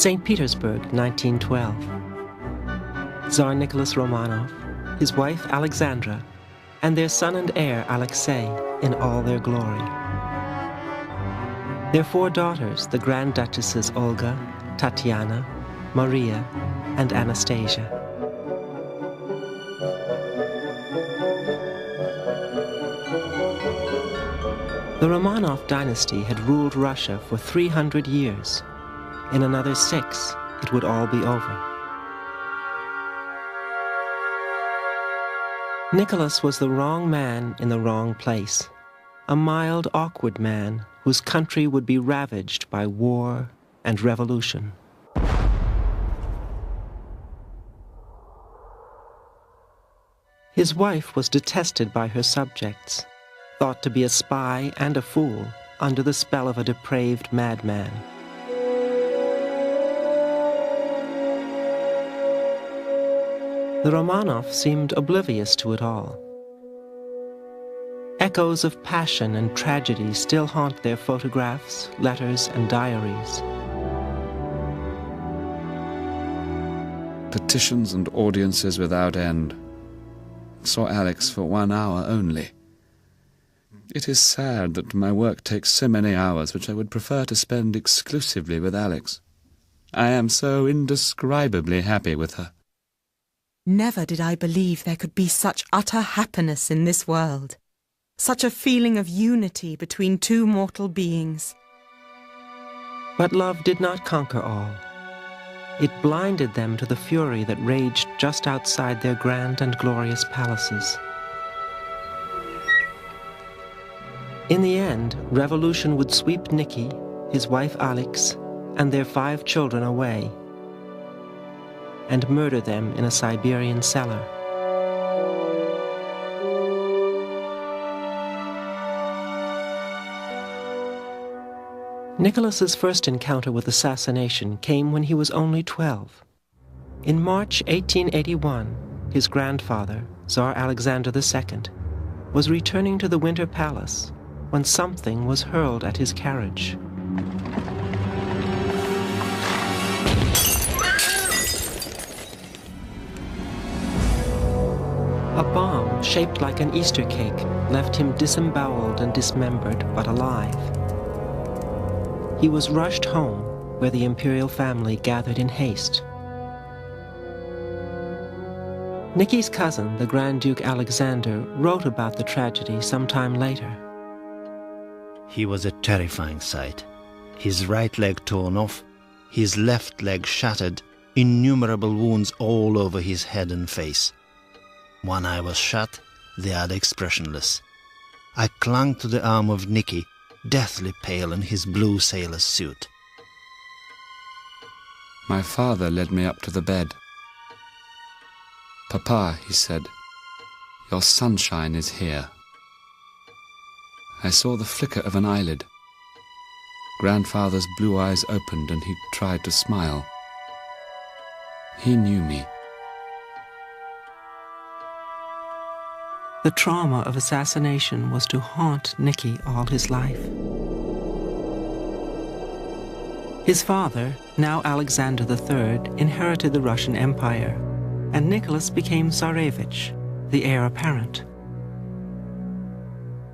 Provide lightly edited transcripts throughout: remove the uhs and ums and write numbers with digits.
St. Petersburg, 1912. Tsar Nicholas Romanov, his wife Alexandra, and their son and heir Alexei in all their glory. Their 4 daughters, the Grand Duchesses Olga, Tatiana, Maria, and Anastasia. The Romanov dynasty had ruled Russia for 300 years. In another 6, it would all be over. Nicholas was the wrong man in the wrong place, a mild, awkward man whose country would be ravaged by war and revolution. His wife was detested by her subjects, thought to be a spy and a fool under the spell of a depraved madman. The Romanovs seemed oblivious to it all. Echoes of passion and tragedy still haunt their photographs, letters, and diaries. Petitions and audiences without end. Saw Alex for 1 hour only. It is sad that my work takes so many hours which I would prefer to spend exclusively with Alex. I am so indescribably happy with her. Never did I believe there could be such utter happiness in this world, such a feeling of unity between 2 mortal beings. But love did not conquer all. It blinded them to the fury that raged just outside their grand and glorious palaces. In the end, revolution would sweep Nicky, his wife Alex, and their 5 children away, and murder them in a Siberian cellar. Nicholas's first encounter with assassination came when he was only 12. In March 1881, his grandfather, Tsar Alexander II, was returning to the Winter Palace when something was hurled at his carriage. A bomb shaped like an Easter cake left him disemboweled and dismembered, but alive. He was rushed home, where the imperial family gathered in haste. Nicky's cousin, the Grand Duke Alexander, wrote about the tragedy sometime later. He was a terrifying sight. His right leg torn off, his left leg shattered, innumerable wounds all over his head and face. One eye was shut, the other expressionless. I clung to the arm of Nicky, deathly pale in his blue sailor's suit. My father led me up to the bed. "Papa," he said, "your sunshine is here." I saw the flicker of an eyelid. Grandfather's blue eyes opened and he tried to smile. He knew me. The trauma of assassination was to haunt Nicky all his life. His father, now Alexander III, inherited the Russian Empire, and Nicholas became Tsarevich, the heir apparent.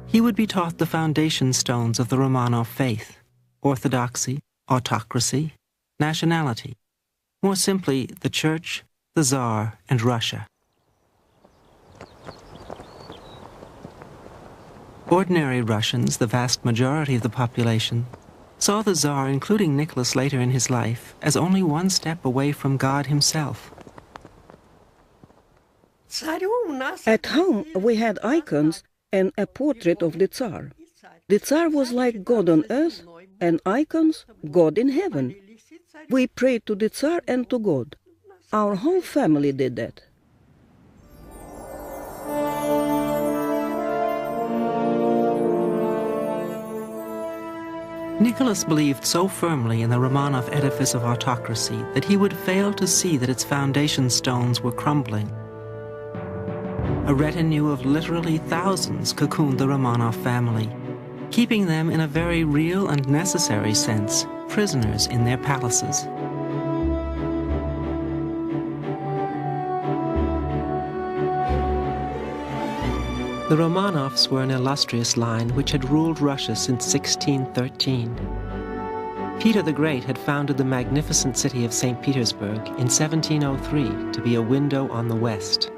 He would be taught the foundation stones of the Romanov faith: orthodoxy, autocracy, nationality. More simply, the Church, the Tsar, and Russia. Ordinary Russians, the vast majority of the population, saw the Tsar, including Nicholas later in his life, as only one step away from God himself. At home we had icons and a portrait of the Tsar. The Tsar was like God on earth, and icons, God in heaven. We prayed to the Tsar and to God. Our whole family did that. Nicholas believed so firmly in the Romanov edifice of autocracy that he would fail to see that its foundation stones were crumbling. A retinue of literally thousands cocooned the Romanov family, keeping them in a very real and necessary sense prisoners in their palaces. The Romanovs were an illustrious line which had ruled Russia since 1613. Peter the Great had founded the magnificent city of St. Petersburg in 1703 to be a window on the West.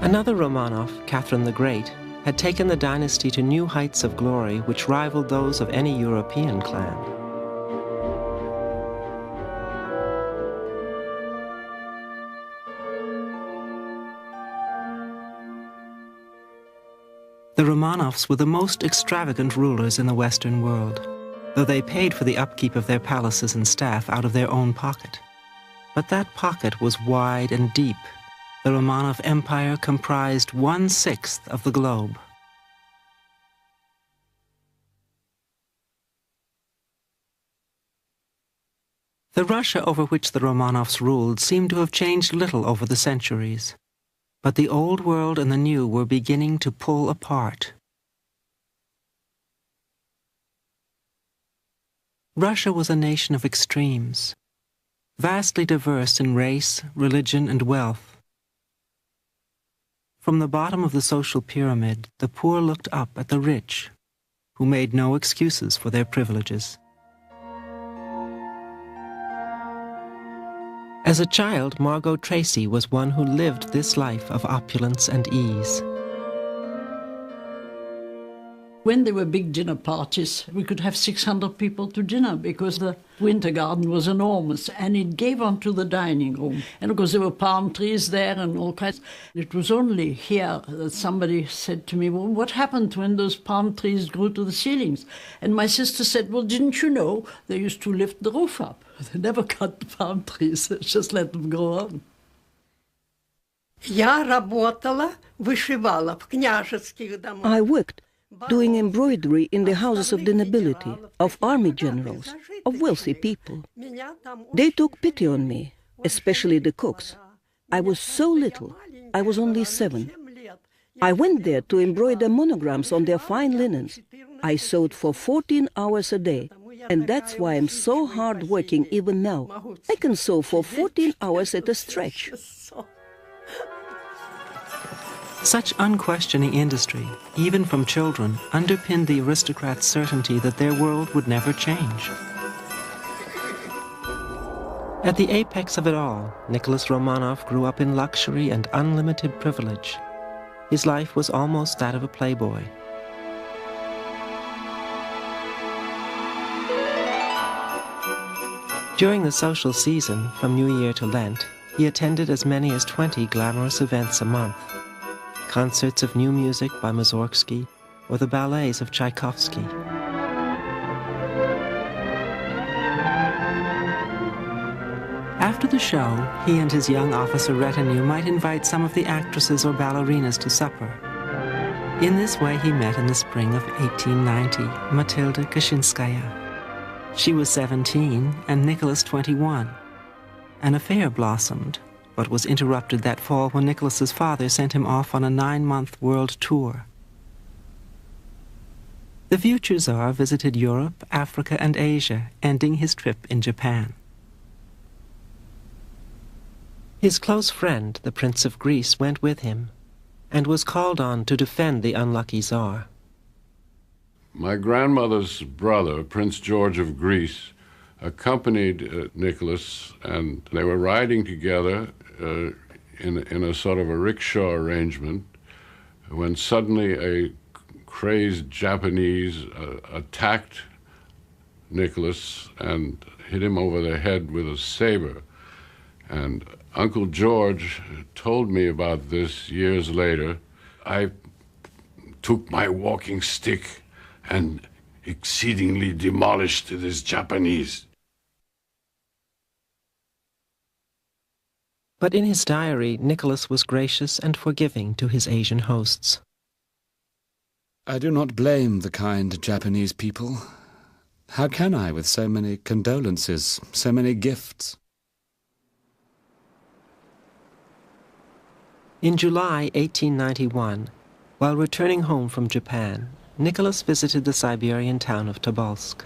Another Romanov, Catherine the Great, had taken the dynasty to new heights of glory which rivaled those of any European clan. The Romanovs were the most extravagant rulers in the Western world, though they paid for the upkeep of their palaces and staff out of their own pocket. But that pocket was wide and deep. The Romanov Empire comprised 1/6 of the globe. The Russia over which the Romanovs ruled seemed to have changed little over the centuries. But the old world and the new were beginning to pull apart. Russia was a nation of extremes, vastly diverse in race, religion, and wealth. From the bottom of the social pyramid, the poor looked up at the rich, who made no excuses for their privileges. As a child, Margot Tracy was one who lived this life of opulence and ease. When there were big dinner parties, we could have 600 people to dinner because the winter garden was enormous and it gave onto the dining room. And of course there were palm trees there and all kinds. It was only here that somebody said to me, well, what happened when those palm trees grew to the ceilings? And my sister said, well, didn't you know they used to lift the roof up? They never cut the palm trees, just let them grow on. I worked doing embroidery in the houses of the nobility, of army generals, of wealthy people. They took pity on me, especially the cooks. I was so little, I was only 7. I went there to embroider monograms on their fine linens. I sewed for 14 hours a day, and that's why I'm so hard-working even now. I can sew for 14 hours at a stretch. Such unquestioning industry, even from children, underpinned the aristocrats' certainty that their world would never change. At the apex of it all, Nicholas Romanov grew up in luxury and unlimited privilege. His life was almost that of a playboy. During the social season, from New Year to Lent, he attended as many as 20 glamorous events a month. Concerts of new music by Mussorgsky or the ballets of Tchaikovsky. After the show, he and his young officer retinue might invite some of the actresses or ballerinas to supper. In this way he met in the spring of 1890 Matilda Kaczynskaya. She was 17 and Nicholas 21. An affair blossomed, but was interrupted that fall when Nicholas's father sent him off on a 9-month world tour. The future Tsar visited Europe, Africa, and Asia, ending his trip in Japan. His close friend, the Prince of Greece, went with him, and was called on to defend the unlucky Tsar. My grandmother's brother, Prince George of Greece, accompanied Nicholas, and they were riding together in a sort of a rickshaw arrangement when suddenly a crazed Japanese attacked Nicholas and hit him over the head with a saber. And Uncle George told me about this years later. I took my walking stick and exceedingly demolished this Japanese. But in his diary, Nicholas was gracious and forgiving to his Asian hosts. I do not blame the kind Japanese people. How can I, with so many condolences, so many gifts? In July 1891, while returning home from Japan, Nicholas visited the Siberian town of Tobolsk.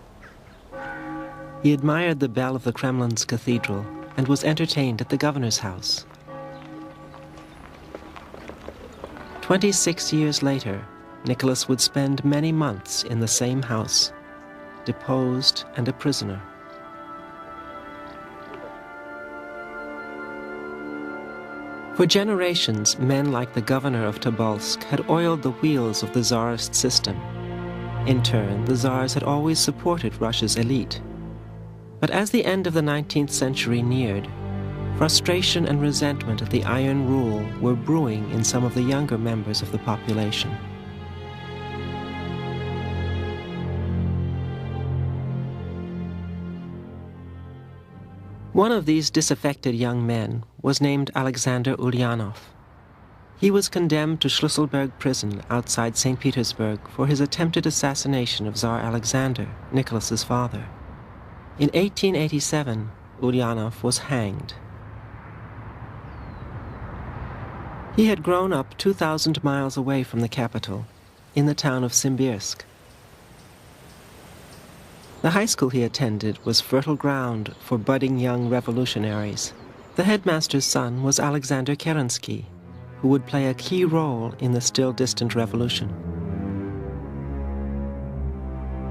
He admired the bell of the Kremlin's cathedral and was entertained at the governor's house. 26 years later, Nicholas would spend many months in the same house, deposed and a prisoner. For generations, men like the governor of Tobolsk had oiled the wheels of the Tsarist system. In turn, the Tsars had always supported Russia's elite. But as the end of the 19th century neared, frustration and resentment at the iron rule were brewing in some of the younger members of the population. One of these disaffected young men was named Alexander Ulyanov. He was condemned to Schlüsselburg prison outside St. Petersburg for his attempted assassination of Tsar Alexander, Nicholas's father. In 1887, Ulyanov was hanged. He had grown up 2,000 miles away from the capital, in the town of Simbirsk. The high school he attended was fertile ground for budding young revolutionaries. The headmaster's son was Alexander Kerensky, who would play a key role in the still distant revolution.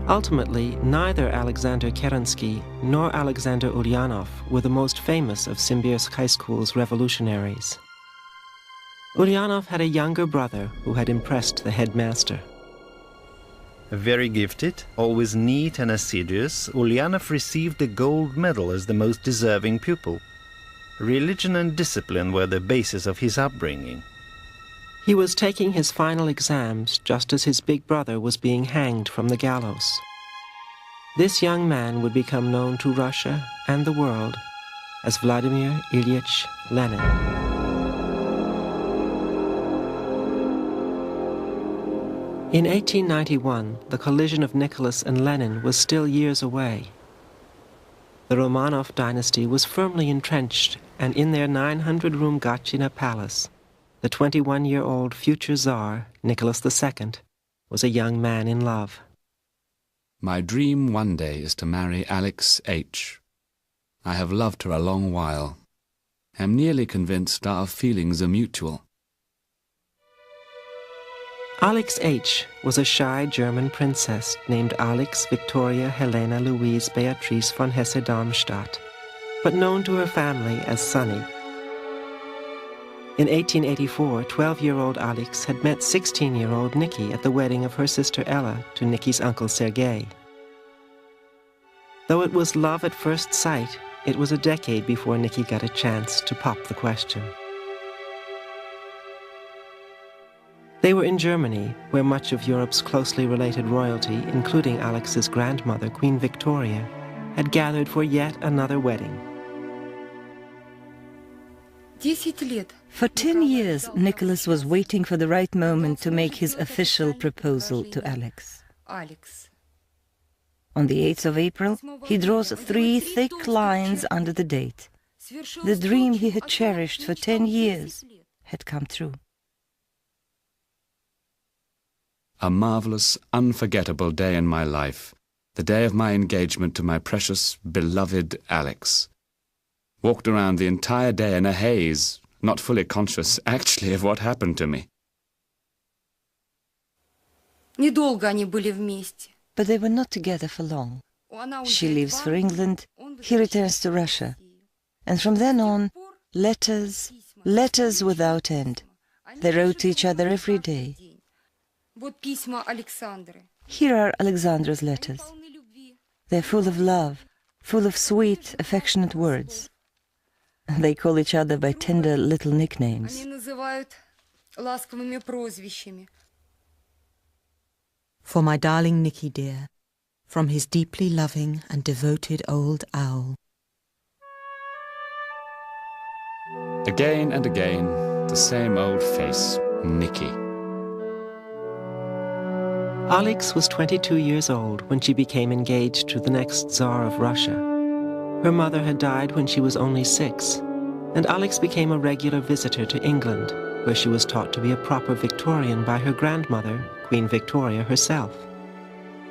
Ultimately, neither Alexander Kerensky nor Alexander Ulyanov were the most famous of Simbirsk High School's revolutionaries. Ulyanov had a younger brother who had impressed the headmaster. Very gifted, always neat and assiduous, Ulyanov received the gold medal as the most deserving pupil. Religion and discipline were the basis of his upbringing. He was taking his final exams just as his big brother was being hanged from the gallows. This young man would become known to Russia and the world as Vladimir Ilyich Lenin. In 1891, the collision of Nicholas and Lenin was still years away. The Romanov dynasty was firmly entrenched, and in their 900-room Gatchina palace, the 21-year-old future Tsar, Nicholas II, was a young man in love. My dream one day is to marry Alex H. I have loved her a long while. Am nearly convinced our feelings are mutual. Alex H. was a shy German princess named Alex Victoria Helena Louise Beatrice von Hesse-Darmstadt, but known to her family as Sunny. In 1884, 12-year-old Alex had met 16-year-old Nicky at the wedding of her sister Ella to Nicky's uncle Sergei. Though it was love at first sight, it was a decade before Nicky got a chance to pop the question. They were in Germany, where much of Europe's closely related royalty, including Alex's grandmother, Queen Victoria, had gathered for yet another wedding. For 10 years, Nicholas was waiting for the right moment to make his official proposal to Alex. On the 8th of April, he draws 3 thick lines under the date. The dream he had cherished for 10 years had come true. A marvelous, unforgettable day in my life, the day of my engagement to my precious, beloved Alex. Walked around the entire day in a haze, not fully conscious, actually, of what happened to me. But they were not together for long. She leaves for England, he returns to Russia. And from then on, letters, letters without end. They wrote to each other every day. Here are Alexandra's letters. They're full of love, full of sweet, affectionate words. They call each other by tender little nicknames. For my darling Nicky dear, from his deeply loving and devoted old owl. Again and again, the same old face, Nicky. Alex was 22 years old when she became engaged to the next Tsar of Russia. Her mother had died when she was only 6, and Alex became a regular visitor to England, where she was taught to be a proper Victorian by her grandmother, Queen Victoria herself.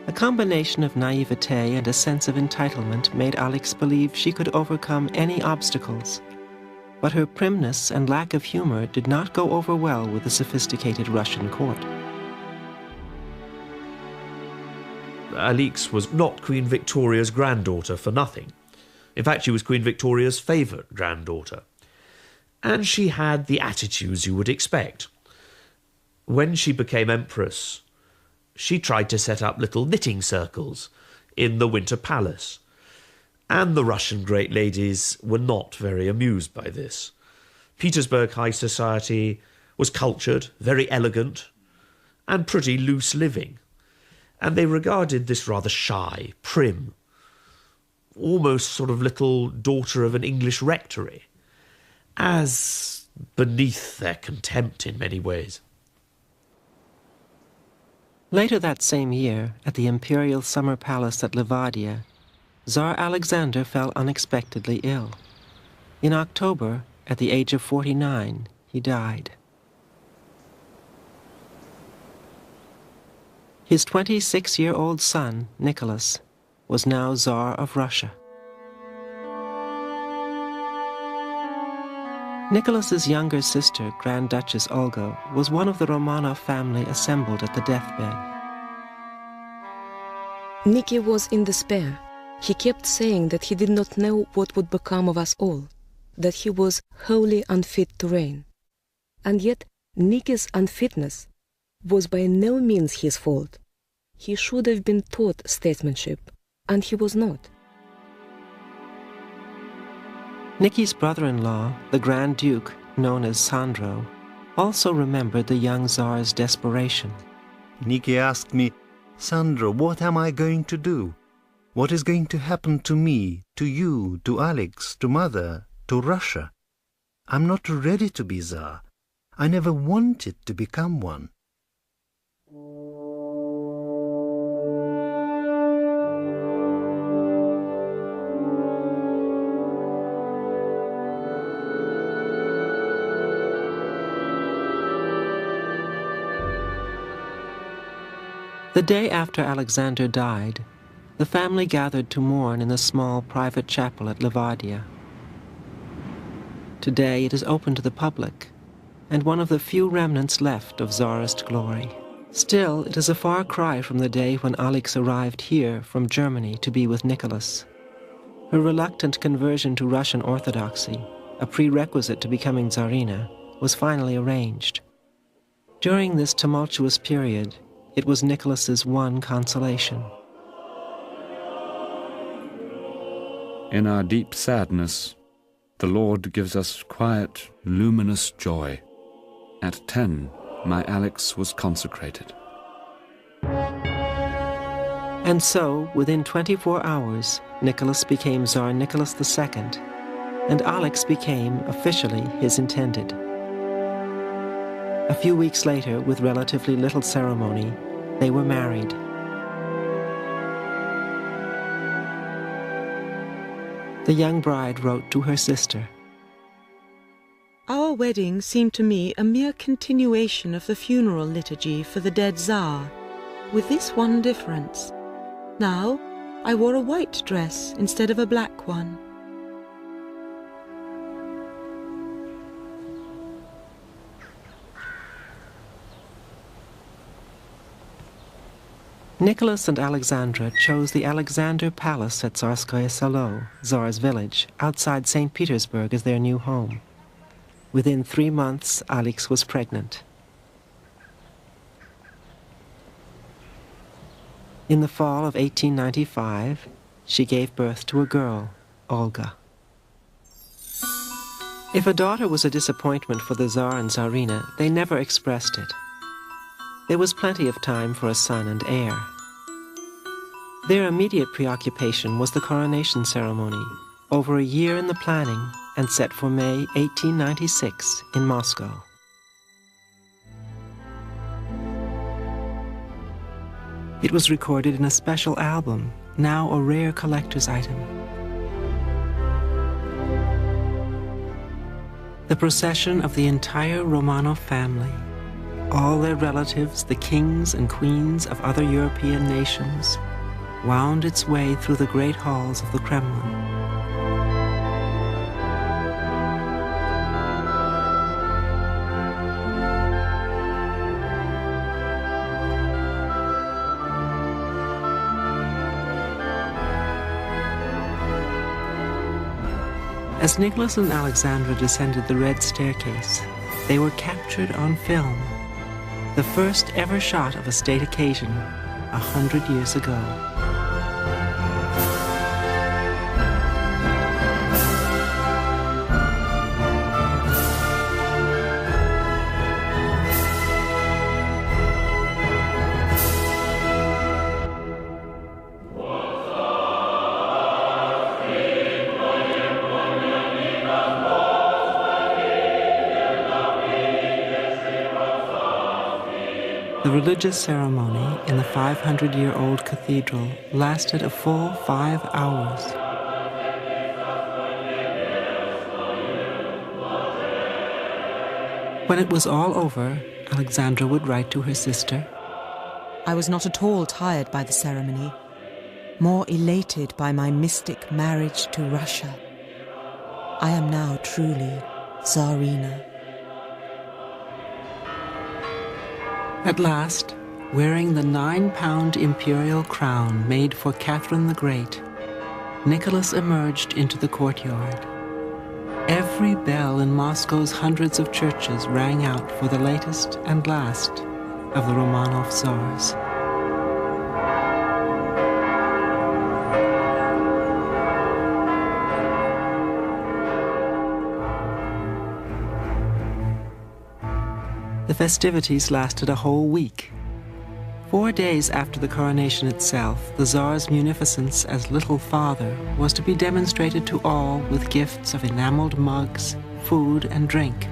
A combination of naivete and a sense of entitlement made Alex believe she could overcome any obstacles. but her primness and lack of humor did not go over well with the sophisticated Russian court. Alix was not Queen Victoria's granddaughter for nothing. In fact, she was Queen Victoria's favourite granddaughter. And she had the attitudes you would expect. When she became empress, she tried to set up little knitting circles in the Winter Palace. And the Russian great ladies were not very amused by this. Petersburg high society was cultured, very elegant, and pretty loose living. And they regarded this rather shy, prim, almost sort of little daughter of an English rectory as beneath their contempt in many ways. Later that same year, at the imperial summer palace at Livadia, Tsar Alexander fell unexpectedly ill. In October, at the age of 49, he died. His 26-year-old son, Nicholas, was now Tsar of Russia. Nicholas's younger sister, Grand Duchess Olga, was one of the Romanov family assembled at the deathbed. Nicky was in despair. He kept saying that he did not know what would become of us all, that he was wholly unfit to reign. And yet Nicky's unfitness was by no means his fault. He should have been taught statesmanship, and he was not. Nicky's brother-in-law, the Grand Duke, known as Sandro, also remembered the young Tsar's desperation. Nicky asked me, "Sandro, what am I going to do? What is going to happen to me, to you, to Alix, to Mother, to Russia? I'm not ready to be Tsar. I never wanted to become one." The day after Alexander died, the family gathered to mourn in a small private chapel at Livadia. Today it is open to the public, and one of the few remnants left of Tsarist glory. Still, it is a far cry from the day when Alix arrived here from Germany to be with Nicholas. Her reluctant conversion to Russian Orthodoxy, a prerequisite to becoming Tsarina, was finally arranged. During this tumultuous period, it was Nicholas's one consolation. In our deep sadness, the Lord gives us quiet, luminous joy. At 10, my Alix was consecrated. And so, within 24 hours, Nicholas became Tsar Nicholas II, and Alix became, officially, his intended. A few weeks later, with relatively little ceremony, they were married. The young bride wrote to her sister, "Our wedding seemed to me a mere continuation of the funeral liturgy for the dead Tsar, with this one difference. Now I wore a white dress instead of a black one." Nicholas and Alexandra chose the Alexander Palace at Tsarskoye Selo, Tsar's village, outside St. Petersburg as their new home. Within 3 months, Alix was pregnant. In the fall of 1895, she gave birth to a girl, Olga. If a daughter was a disappointment for the Tsar and Tsarina, they never expressed it. There was plenty of time for a son and heir. Their immediate preoccupation was the coronation ceremony, over a year in the planning and set for May 1896 in Moscow. It was recorded in a special album, now a rare collector's item. The procession of the entire Romanov family, all their relatives, the kings and queens of other European nations, wound its way through the great halls of the Kremlin. As Nicholas and Alexandra descended the red staircase, they were captured on film, the first ever shot of a state occasion 100 years ago. The religious ceremony in the 500-year-old cathedral lasted a full 5 hours. When it was all over, Alexandra would write to her sister, I was not at all tired by the ceremony, more elated by my mystic marriage to Russia. I am now truly Tsarina. At last, wearing the 9-pound imperial crown made for Catherine the Great, Nicholas emerged into the courtyard. Every bell in Moscow's hundreds of churches rang out for the latest and last of the Romanov Czars. The festivities lasted a whole week. 4 days after the coronation itself, the Tsar's munificence as Little Father was to be demonstrated to all with gifts of enameled mugs, food, and drink.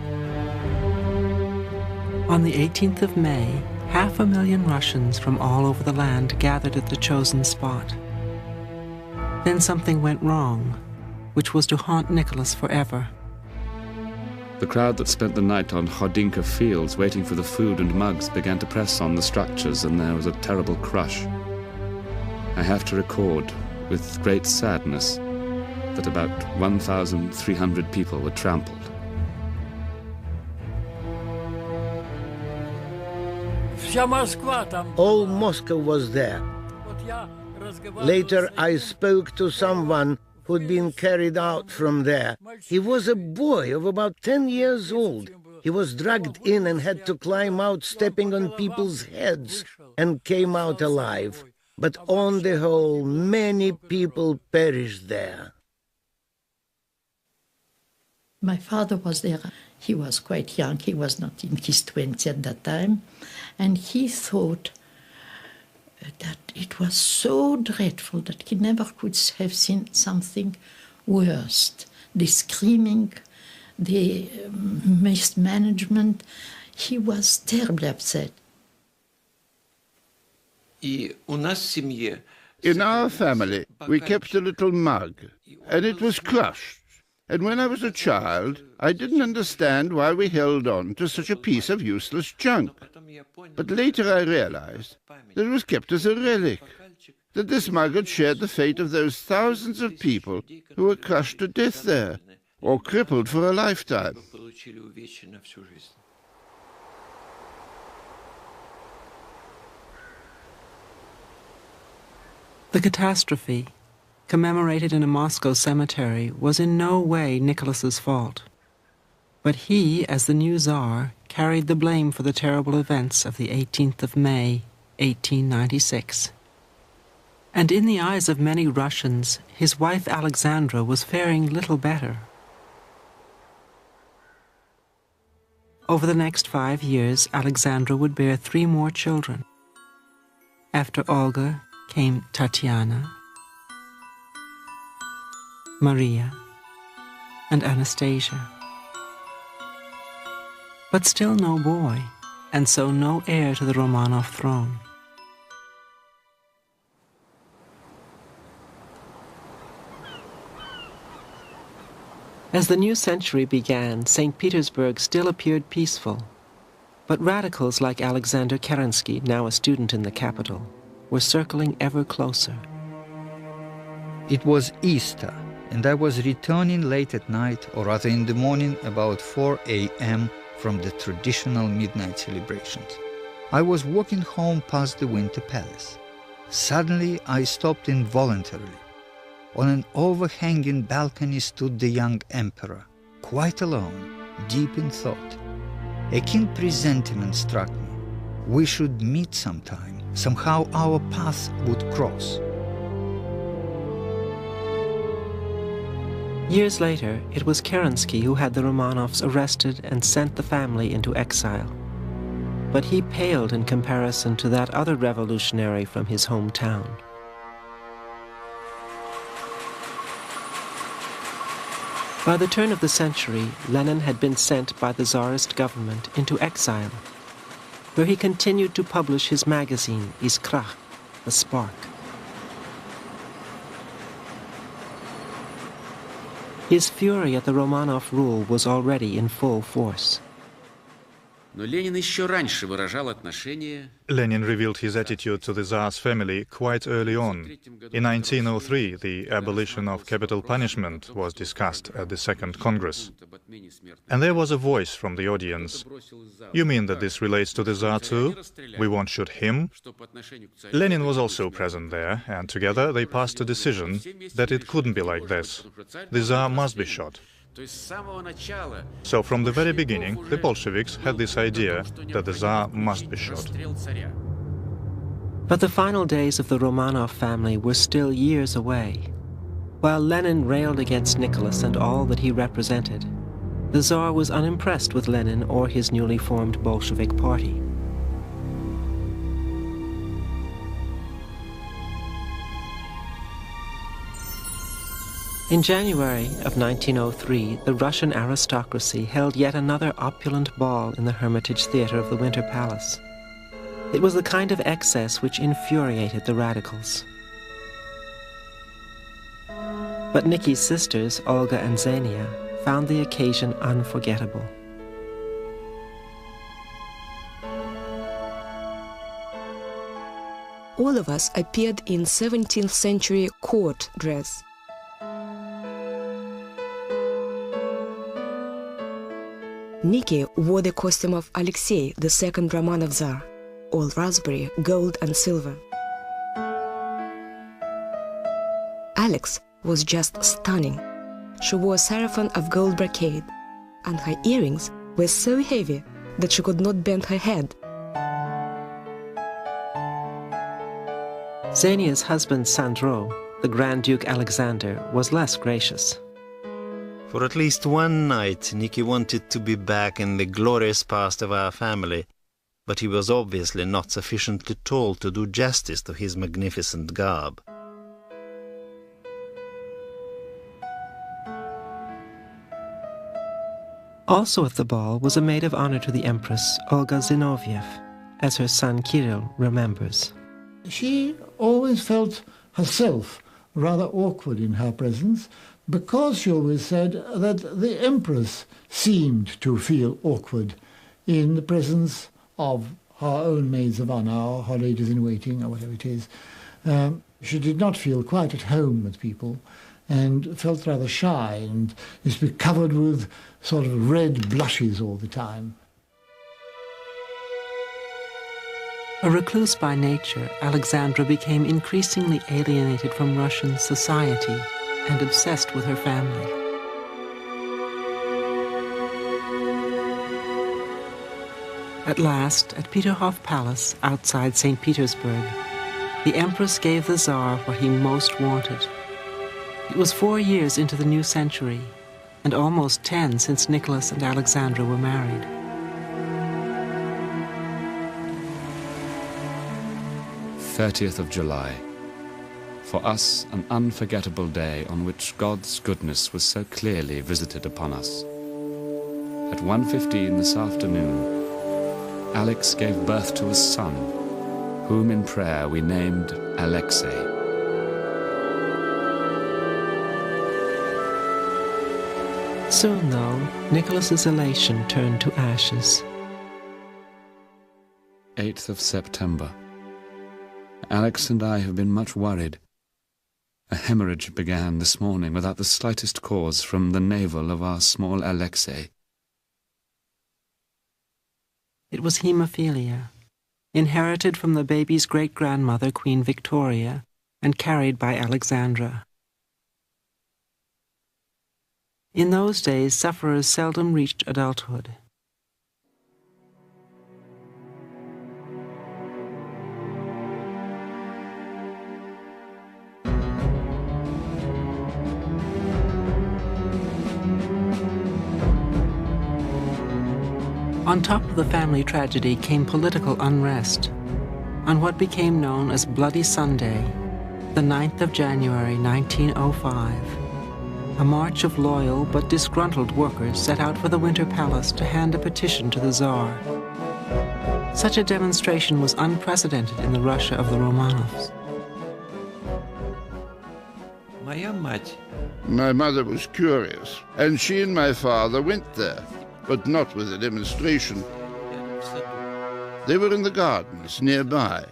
On the 18th of May, 500,000 Russians from all over the land gathered at the chosen spot. Then something went wrong, which was to haunt Nicholas forever. The crowd that spent the night on Hodinka fields waiting for the food and mugs began to press on the structures, and there was a terrible crush. I have to record, with great sadness, that about 1,300 people were trampled. All Moscow was there. Later I spoke to someone who'd been carried out from there. He was a boy of about 10 years old. He was dragged in and had to climb out, stepping on people's heads, and came out alive. But on the whole, many people perished there. My father was there. He was quite young. He was not in his 20s at that time. And he thought that it was so dreadful that he never could have seen something worse. The screaming, the mismanagement. He was terribly upset. In our family, we kept a little mug, and it was crushed. And when I was a child, I didn't understand why we held on to such a piece of useless junk. But later I realized that it was kept as a relic, that this mug had shared the fate of those thousands of people who were crushed to death there, or crippled for a lifetime. The catastrophe, commemorated in a Moscow cemetery, was in no way Nicholas's fault. But he, as the new Tsar, carried the blame for the terrible events of the 18th of May, 1896. And in the eyes of many Russians, his wife Alexandra was faring little better. Over the next 5 years, Alexandra would bear 3 more children. After Olga came Tatiana, Maria, and Anastasia. But still no boy, and so no heir to the Romanov throne. As the new century began, St. Petersburg still appeared peaceful. But radicals like Alexander Kerensky, now a student in the capital, were circling ever closer. It was Easter, and I was returning late at night, or rather in the morning, about 4 a.m. from the traditional midnight celebrations. I was walking home past the Winter Palace. Suddenly, I stopped involuntarily. On an overhanging balcony stood the young emperor, quite alone, deep in thought. A keen presentiment struck me. We should meet sometime. Somehow our paths would cross. Years later, it was Kerensky who had the Romanovs arrested and sent the family into exile. But he paled in comparison to that other revolutionary from his hometown. By the turn of the century, Lenin had been sent by the Tsarist government into exile, where he continued to publish his magazine, Iskra, the Spark. His fury at the Romanov rule was already in full force. Lenin revealed his attitude to the Tsar's family quite early on. In 1903, the abolition of capital punishment was discussed at the Second Congress. And there was a voice from the audience. "You mean that this relates to the Tsar too? We won't shoot him?" Lenin was also present there, and together they passed a decision that it couldn't be like this. The Tsar must be shot. So from the very beginning, the Bolsheviks had this idea that the Tsar must be shot. But the final days of the Romanov family were still years away. While Lenin railed against Nicholas and all that he represented, the Tsar was unimpressed with Lenin or his newly formed Bolshevik party. In January of 1903, the Russian aristocracy held yet another opulent ball in the Hermitage Theatre of the Winter Palace. It was the kind of excess which infuriated the radicals. But Nikki's sisters, Olga and Xenia, found the occasion unforgettable. All of us appeared in 17th century court dress. Nikki wore the costume of Alexei, the second Romanov Tsar, all raspberry, gold and silver. Alex was just stunning. She wore a sarafan of gold brocade, and her earrings were so heavy that she could not bend her head. Xenia's husband Sandro, the Grand Duke Alexander, was less gracious. For at least one night, Nikki wanted to be back in the glorious past of our family, but he was obviously not sufficiently tall to do justice to his magnificent garb. Also at the ball was a maid of honor to the Empress, Olga Zinoviev, as her son Kirill remembers. She always felt herself rather awkward in her presence, because she always said that the Empress seemed to feel awkward in the presence of her own maids of honor, or her ladies-in-waiting, or whatever it is. She did not feel quite at home with people, and felt rather shy, and used to be covered with sort of red blushes all the time. A recluse by nature, Alexandra became increasingly alienated from Russian society and obsessed with her family. At last, at Peterhof Palace, outside St. Petersburg, the Empress gave the Tsar what he most wanted. It was 4 years into the new century, and almost 10 since Nicholas and Alexandra were married. July 30th. For us, an unforgettable day on which God's goodness was so clearly visited upon us. At 1:15 this afternoon, Alex gave birth to a son, whom in prayer we named Alexei. Soon, though, Nicholas's elation turned to ashes. 8th of September. Alex and I have been much worried. A hemorrhage began this morning without the slightest cause from the navel of our small Alexei. It was hemophilia, inherited from the baby's great-grandmother, Queen Victoria, and carried by Alexandra. In those days, sufferers seldom reached adulthood. On top of the family tragedy came political unrest. On what became known as Bloody Sunday, the 9th of January 1905, a march of loyal but disgruntled workers set out for the Winter Palace to hand a petition to the Tsar. Such a demonstration was unprecedented in the Russia of the Romanovs. My mother was curious, and she and my father went there, but not with a demonstration. They were in the gardens nearby,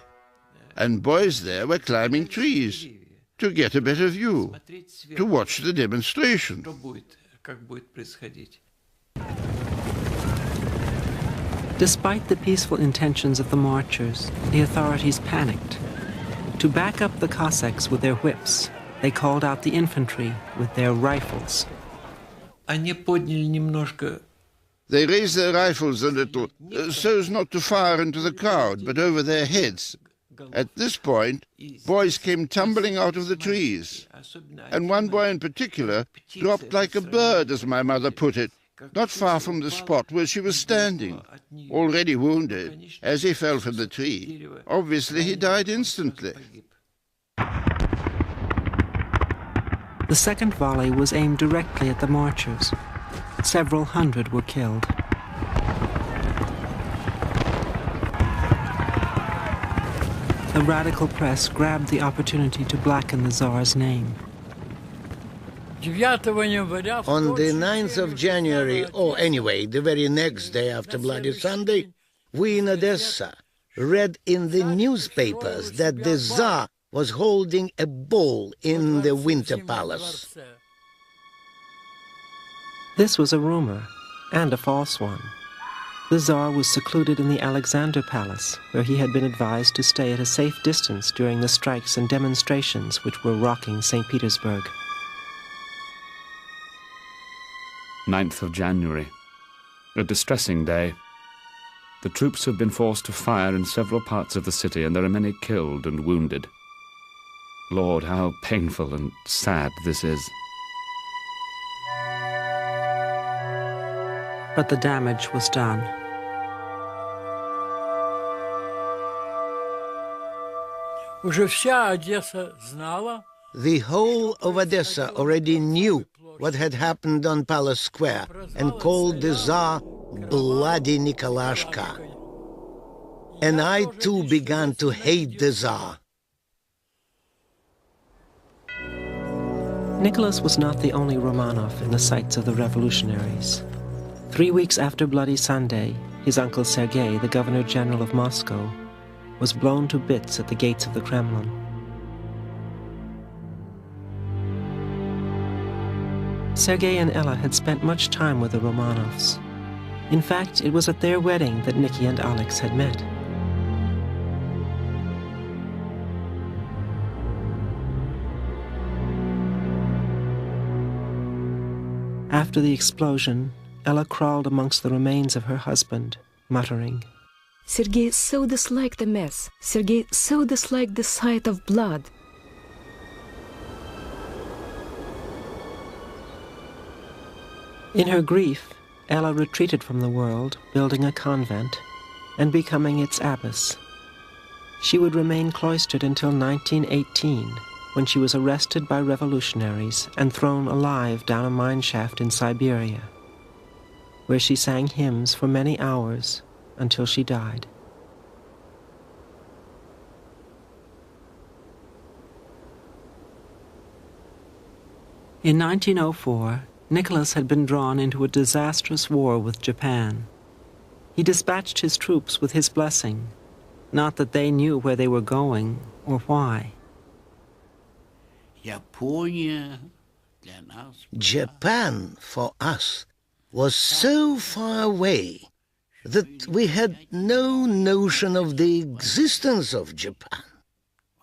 and boys there were climbing trees to get a better view, to watch the demonstration. Despite the peaceful intentions of the marchers, the authorities panicked. To back up the Cossacks with their whips, they called out the infantry with their rifles. They raised their rifles a little, so as not to fire into the crowd, but over their heads. At this point, boys came tumbling out of the trees, and one boy in particular dropped like a bird, as my mother put it, not far from the spot where she was standing, already wounded, as he fell from the tree. Obviously, he died instantly. The second volley was aimed directly at the marchers. Several hundred were killed. The radical press grabbed the opportunity to blacken the Tsar's name. On the 9th of January, or anyway, the very next day after Bloody Sunday, we in Odessa read in the newspapers that the Tsar was holding a ball in the Winter Palace. This was a rumor, and a false one. The Tsar was secluded in the Alexander Palace, where he had been advised to stay at a safe distance during the strikes and demonstrations which were rocking St. Petersburg. 9th of January. A distressing day. The troops have been forced to fire in several parts of the city, and there are many killed and wounded. Lord, how painful and sad this is. But the damage was done. The whole of Odessa already knew what had happened on Palace Square and called the Tsar Bloody Nikolashka. And I too began to hate the Tsar. Nicholas was not the only Romanov in the sights of the revolutionaries. 3 weeks after Bloody Sunday, his uncle Sergei, the Governor-General of Moscow, was blown to bits at the gates of the Kremlin. Sergei and Ella had spent much time with the Romanovs. In fact, it was at their wedding that Nicky and Alex had met. After the explosion, Ella crawled amongst the remains of her husband, muttering, Sergei so disliked the mess. Sergei so disliked the sight of blood. In her grief, Ella retreated from the world, building a convent and becoming its abbess. She would remain cloistered until 1918, when she was arrested by revolutionaries and thrown alive down a mine shaft in Siberia, where she sang hymns for many hours until she died. In 1904, Nicholas had been drawn into a disastrous war with Japan. He dispatched his troops with his blessing, not that they knew where they were going or why. Japan, for us, was so far away that we had no notion of the existence of Japan,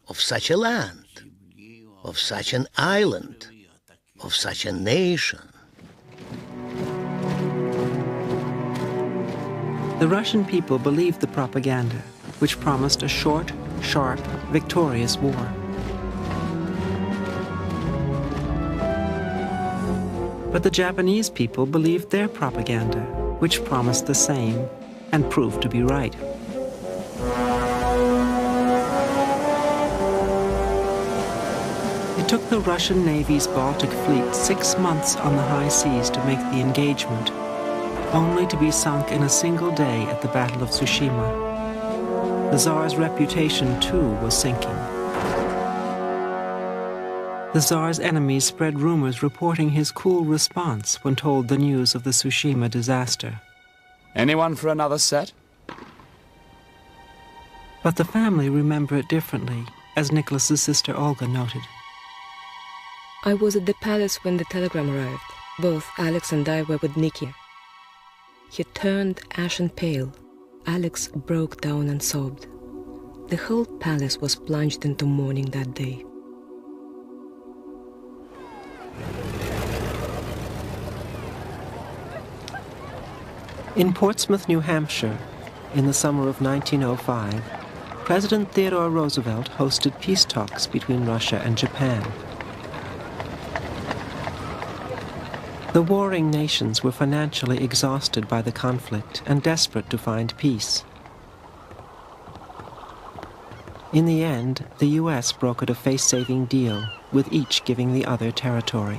of such a land, of such an island, of such a nation. The Russian people believed the propaganda, which promised a short, sharp, victorious war. But the Japanese people believed their propaganda, which promised the same, and proved to be right. It took the Russian Navy's Baltic Fleet 6 months on the high seas to make the engagement, only to be sunk in a single day at the Battle of Tsushima. The Tsar's reputation, too, was sinking. The Tsar's enemies spread rumors reporting his cool response when told the news of the Tsushima disaster. Anyone for another set? But the family remember it differently, as Nicholas's sister Olga noted. I was at the palace when the telegram arrived. Both Alex and I were with Nicky. He turned ashen pale. Alex broke down and sobbed. The whole palace was plunged into mourning that day. In Portsmouth, New Hampshire, in the summer of 1905, President Theodore Roosevelt hosted peace talks between Russia and Japan. The warring nations were financially exhausted by the conflict and desperate to find peace. In the end, the U.S. brokered a face-saving deal, with each giving the other territory.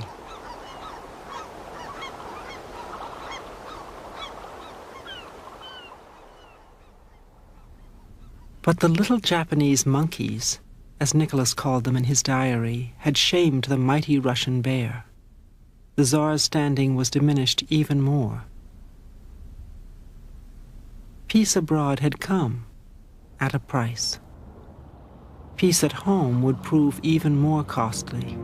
But the little Japanese monkeys, as Nicholas called them in his diary, had shamed the mighty Russian bear. The Tsar's standing was diminished even more. Peace abroad had come, at a price. Peace at home would prove even more costly.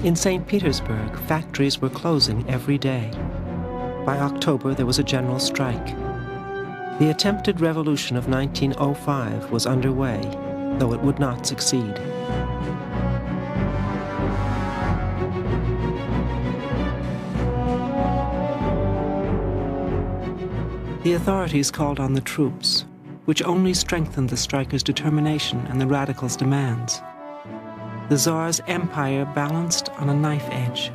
In St. Petersburg, factories were closing every day. By October, there was a general strike. The attempted revolution of 1905 was underway, though it would not succeed. The authorities called on the troops, which only strengthened the strikers' determination and the radicals' demands. The Tsar's empire balanced on a knife edge.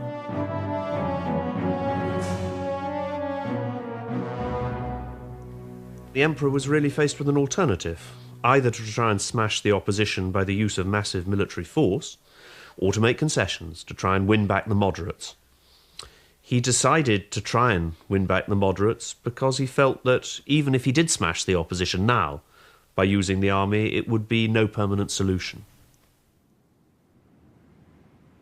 The emperor was really faced with an alternative, either to try and smash the opposition by the use of massive military force, or to make concessions to try and win back the moderates. He decided to try and win back the moderates because he felt that even if he did smash the opposition now, by using the army, it would be no permanent solution.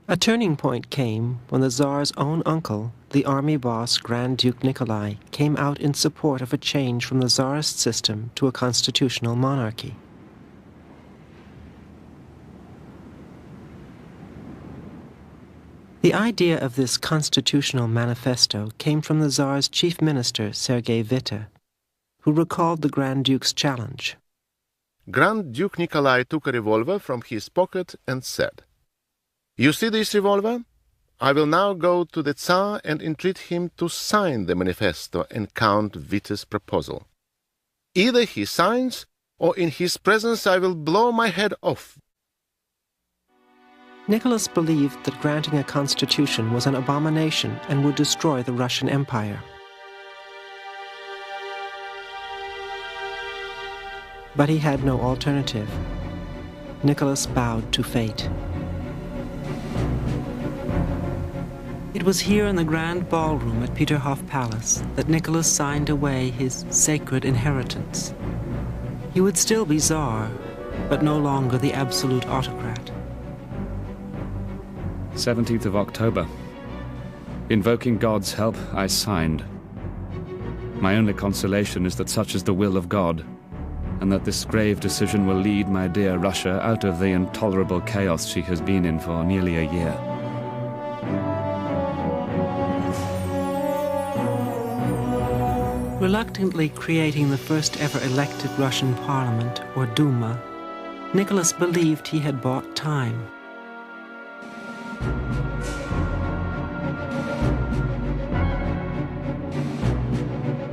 A turning point came when the Tsar's own uncle, the army boss Grand Duke Nikolai, came out in support of a change from the Tsarist system to a constitutional monarchy. The idea of this constitutional manifesto came from the Tsar's chief minister, Sergei Witte, who recalled the Grand Duke's challenge. Grand Duke Nikolai took a revolver from his pocket and said, "You see this revolver? I will now go to the Tsar and entreat him to sign the manifesto and Count Witte's proposal. Either he signs, or in his presence I will blow my head off." Nicholas believed that granting a constitution was an abomination and would destroy the Russian Empire. But he had no alternative. Nicholas bowed to fate. It was here in the grand ballroom at Peterhof Palace that Nicholas signed away his sacred inheritance. He would still be Tsar, but no longer the absolute autocrat. 17th of October. Invoking God's help, I signed. My only consolation is that such is the will of God, and that this grave decision will lead my dear Russia out of the intolerable chaos she has been in for nearly a year. Reluctantly creating the first ever elected Russian parliament, or Duma, Nicholas believed he had bought time.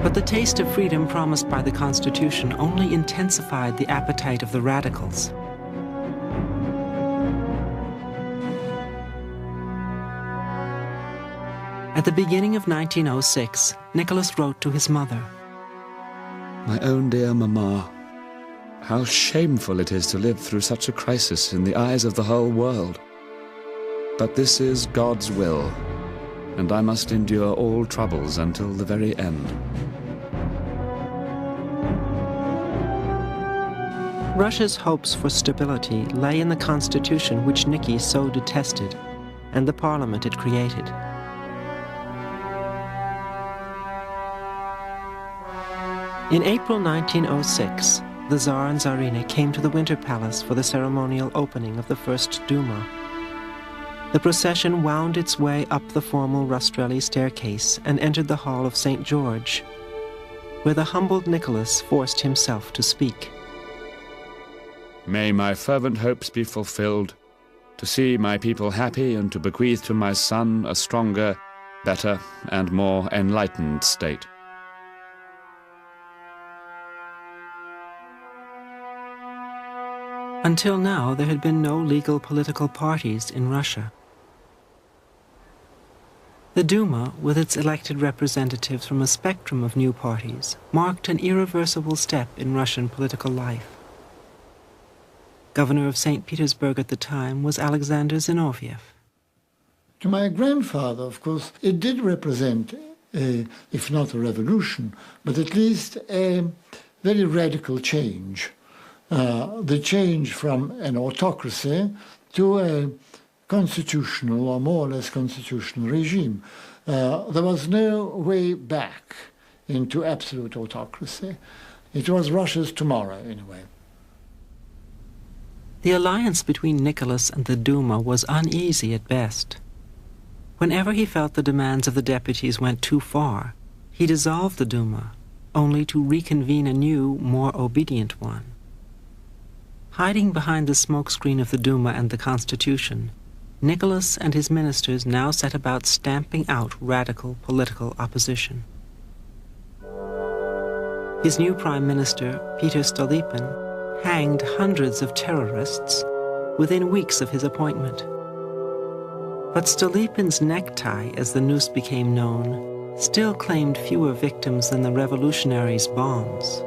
But the taste of freedom promised by the Constitution only intensified the appetite of the radicals. At the beginning of 1906, Nicholas wrote to his mother. My own dear Mamma, how shameful it is to live through such a crisis in the eyes of the whole world. But this is God's will, and I must endure all troubles until the very end. Russia's hopes for stability lay in the constitution which Nicky so detested, and the parliament it created. In April 1906, the Tsar and Tsarina came to the Winter Palace for the ceremonial opening of the First Duma. The procession wound its way up the formal Rastrelli staircase and entered the hall of St. George, where the humbled Nicholas forced himself to speak. May my fervent hopes be fulfilled, to see my people happy and to bequeath to my son a stronger, better, and more enlightened state. Until now, there had been no legal political parties in Russia. The Duma, with its elected representatives from a spectrum of new parties, marked an irreversible step in Russian political life. Governor of St. Petersburg at the time was Alexander Zinoviev. To my grandfather, of course, it did represent, if not a revolution, but at least a very radical change. The change from an autocracy to a constitutional or more or less constitutional regime. There was no way back into absolute autocracy. It was Russia's tomorrow, in a way. The alliance between Nicholas and the Duma was uneasy at best. Whenever he felt the demands of the deputies went too far, he dissolved the Duma, only to reconvene a new, more obedient one. Hiding behind the smokescreen of the Duma and the Constitution, Nicholas and his ministers now set about stamping out radical political opposition. His new prime minister, Peter Stolypin, hanged hundreds of terrorists within weeks of his appointment. But Stolypin's necktie, as the noose became known, still claimed fewer victims than the revolutionaries' bombs.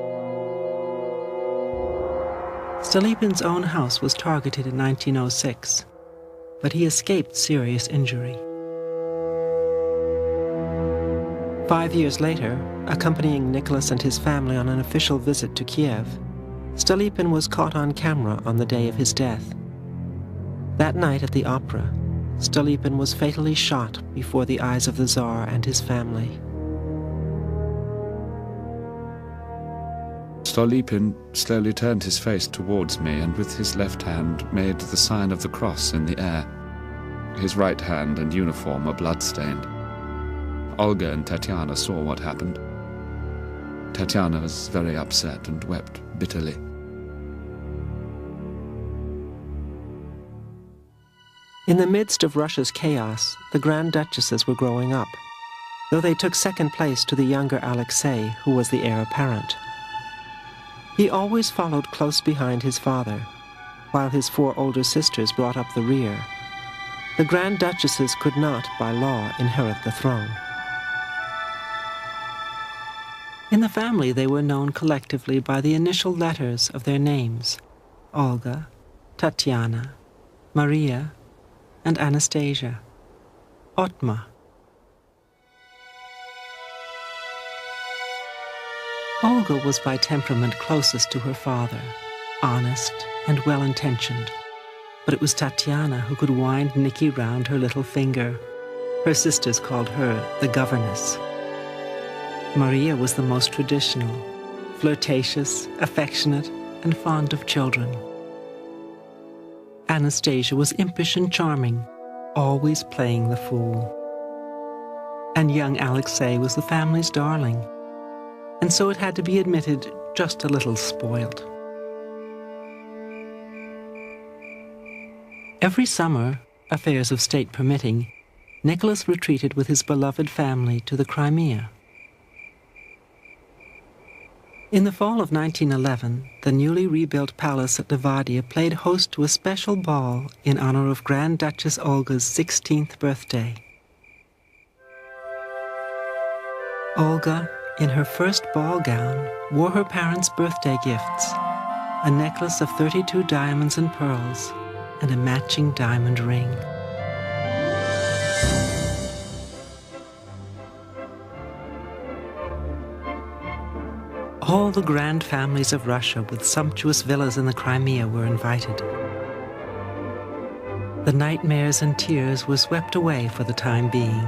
Stolypin's own house was targeted in 1906, but he escaped serious injury. 5 years later, accompanying Nicholas and his family on an official visit to Kiev, Stolypin was caught on camera on the day of his death. That night at the opera, Stolypin was fatally shot before the eyes of the Tsar and his family. Stolypin slowly turned his face towards me and with his left hand made the sign of the cross in the air. His right hand and uniform were blood-stained. Olga and Tatiana saw what happened. Tatiana was very upset and wept bitterly. In the midst of Russia's chaos, the Grand Duchesses were growing up, though they took second place to the younger Alexei, who was the heir apparent. He always followed close behind his father, while his 4 older sisters brought up the rear. The Grand Duchesses could not, by law, inherit the throne. In the family, they were known collectively by the initial letters of their names: Olga, Tatiana, Maria, and Anastasia. Otma. Olga was by temperament closest to her father, honest and well-intentioned. But it was Tatiana who could wind Nicky round her little finger. Her sisters called her the governess. Maria was the most traditional, flirtatious, affectionate, and fond of children. Anastasia was impish and charming, always playing the fool. And young Alexei was the family's darling, and so it had to be admitted, just a little spoiled. Every summer, affairs of state permitting, Nicholas retreated with his beloved family to the Crimea. In the fall of 1911, the newly rebuilt palace at Livadia played host to a special ball in honor of Grand Duchess Olga's 16th birthday. Olga, in her first ball gown, wore her parents' birthday gifts, a necklace of 32 diamonds and pearls, and a matching diamond ring. All the grand families of Russia with sumptuous villas in the Crimea were invited. The nightmares and tears were swept away for the time being.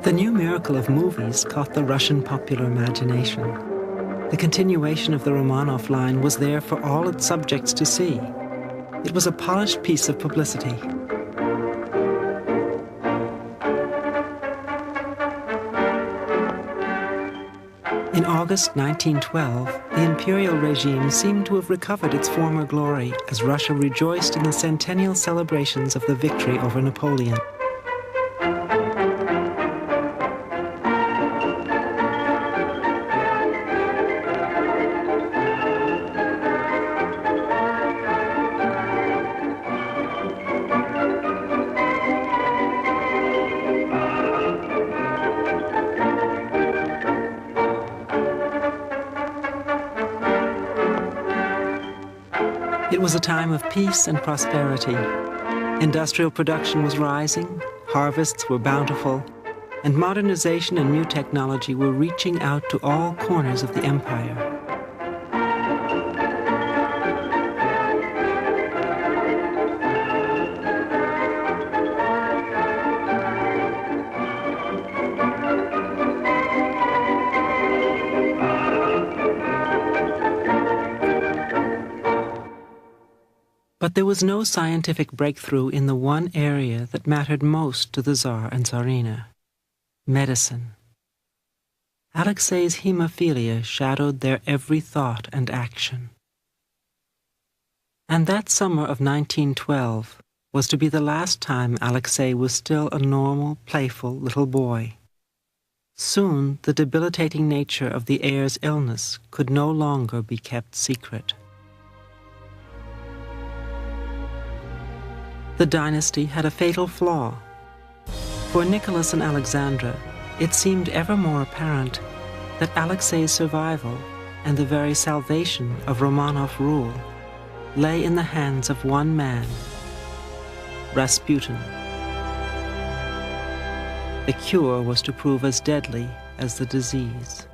The new miracle of movies caught the Russian popular imagination. The continuation of the Romanov line was there for all its subjects to see. It was a polished piece of publicity. In August 1912, the imperial regime seemed to have recovered its former glory as Russia rejoiced in the centennial celebrations of the victory over Napoleon. It was a time of peace and prosperity. Industrial production was rising, harvests were bountiful, and modernization and new technology were reaching out to all corners of the empire. But there was no scientific breakthrough in the one area that mattered most to the Tsar and Tsarina: medicine. Alexei's hemophilia shadowed their every thought and action. And that summer of 1912 was to be the last time Alexei was still a normal, playful little boy. Soon the debilitating nature of the heir's illness could no longer be kept secret. The dynasty had a fatal flaw. For Nicholas and Alexandra, it seemed ever more apparent that Alexei's survival and the very salvation of Romanov rule lay in the hands of one man, Rasputin. The cure was to prove as deadly as the disease.